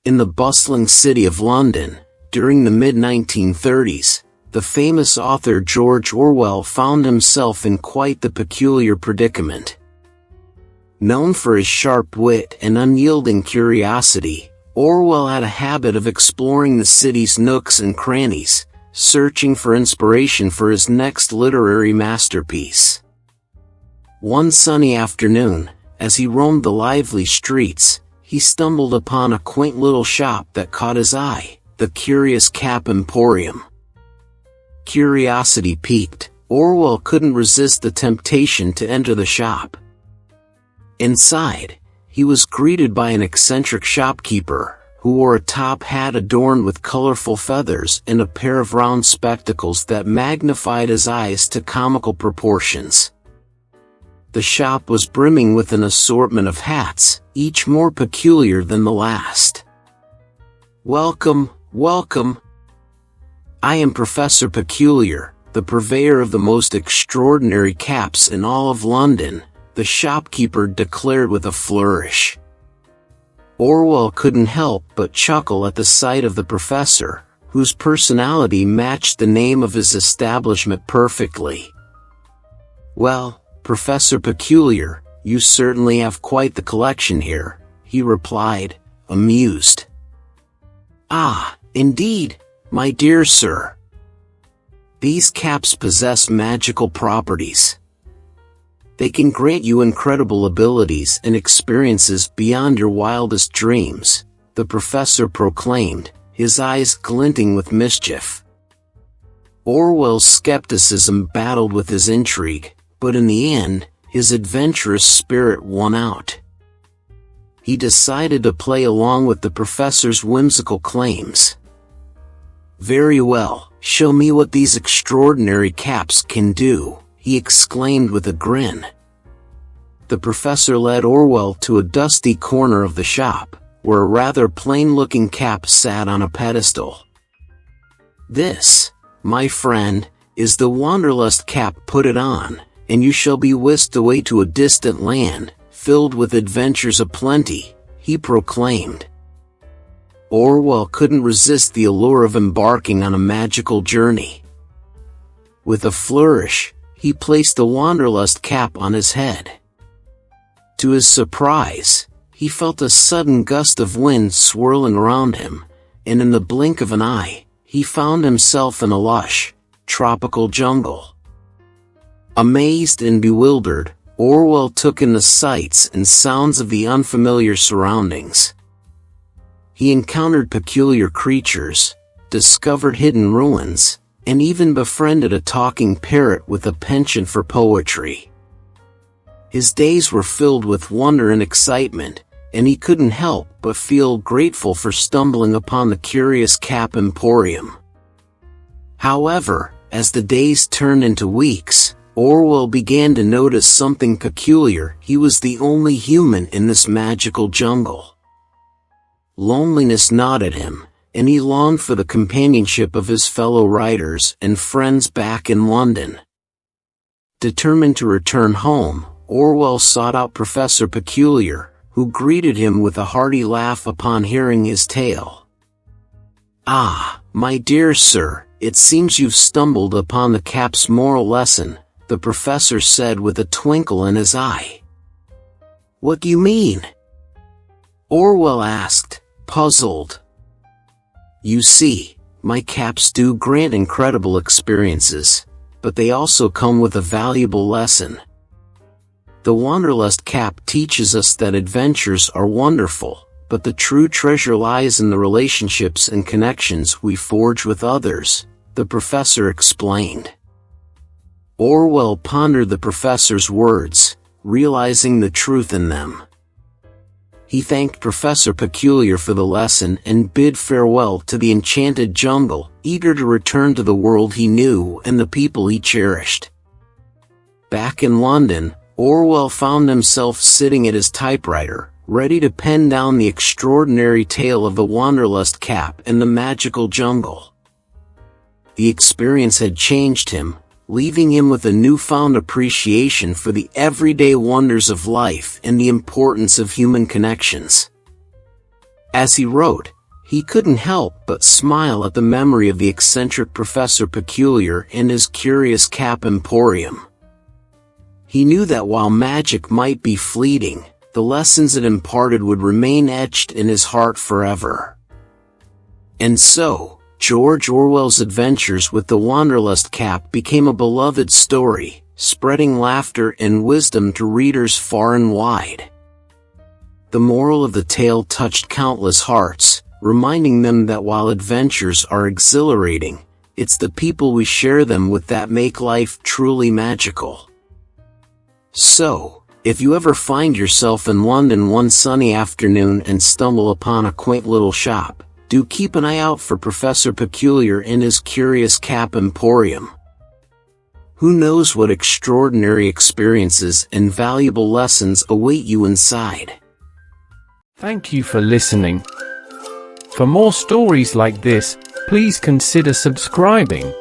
In the bustling city of London, during the mid-1930s, the famous author George Orwell found himself in quite the peculiar predicament. Known for his sharp wit and unyielding curiosity, Orwell had a habit of exploring the city's nooks and crannies, searching for inspiration for his next literary masterpiece. One sunny afternoon, as he roamed the lively streets, he stumbled upon a quaint little shop that caught his eye, the Curious Cap Emporium. Curiosity piqued, Orwell couldn't resist the temptation to enter the shop. Inside, he was greeted by an eccentric shopkeeper, who wore a top hat adorned with colorful feathers and a pair of round spectacles that magnified his eyes to comical proportions. The shop was brimming with an assortment of hats, each more peculiar than the last. "Welcome, welcome. I am Professor Peculiar, the purveyor of the most extraordinary caps in all of London," the shopkeeper declared with a flourish. Orwell couldn't help but chuckle at the sight of the professor, whose personality matched the name of his establishment perfectly. "Well, Professor Peculiar, you certainly have quite the collection here," he replied, amused. "Ah, indeed, my dear sir. These caps possess magical properties. They can grant you incredible abilities and experiences beyond your wildest dreams," the professor proclaimed, his eyes glinting with mischief. Orwell's skepticism battled with his intrigue, but in the end, his adventurous spirit won out. He decided to play along with the professor's whimsical claims. "Very well, show me what these extraordinary caps can do," he exclaimed with a grin. The professor led Orwell to a dusty corner of the shop, where a rather plain-looking cap sat on a pedestal. "This, my friend, is the Wanderlust cap. Put it on, and you shall be whisked away to a distant land, filled with adventures aplenty," he proclaimed. Orwell couldn't resist the allure of embarking on a magical journey. With a flourish, he placed the Wanderlust cap on his head. To his surprise, he felt a sudden gust of wind swirling around him, and in the blink of an eye, he found himself in a lush, tropical jungle. Amazed and bewildered, Orwell took in the sights and sounds of the unfamiliar surroundings. He encountered peculiar creatures, discovered hidden ruins, and even befriended a talking parrot with a penchant for poetry. His days were filled with wonder and excitement, and he couldn't help but feel grateful for stumbling upon the Curious Cap Emporium. However, as the days turned into weeks, Orwell began to notice something peculiar. He was the only human in this magical jungle. Loneliness gnawed at him, and he longed for the companionship of his fellow writers and friends back in London. Determined to return home, Orwell sought out Professor Peculiar, who greeted him with a hearty laugh upon hearing his tale. "Ah, my dear sir, it seems you've stumbled upon the cap's moral lesson," the professor said with a twinkle in his eye. "What do you mean?" Orwell asked, puzzled. "You see, my caps do grant incredible experiences, but they also come with a valuable lesson. The Wanderlust cap teaches us that adventures are wonderful, but the true treasure lies in the relationships and connections we forge with others," the professor explained. Orwell pondered the professor's words, realizing the truth in them. He thanked Professor Peculiar for the lesson and bid farewell to the enchanted jungle, eager to return to the world he knew and the people he cherished. Back in London, Orwell found himself sitting at his typewriter, ready to pen down the extraordinary tale of the Wanderlust cap and the magical jungle. The experience had changed him, leaving him with a newfound appreciation for the everyday wonders of life and the importance of human connections. As he wrote, He couldn't help but smile at the memory of the eccentric Professor Peculiar and his curious cap emporium. He knew that while magic might be fleeting, the lessons it imparted would remain etched in his heart forever. And so, George Orwell's Adventures with the Wanderlust Cap became a beloved story, spreading laughter and wisdom to readers far and wide. The moral of the tale touched countless hearts, reminding them that while adventures are exhilarating, it's the people we share them with that make life truly magical. So, if you ever find yourself in London one sunny afternoon and stumble upon a quaint little shop, do keep an eye out for Professor Peculiar and his curious cap emporium. Who knows what extraordinary experiences and valuable lessons await you inside. Thank you for listening. For more stories like this, please consider subscribing.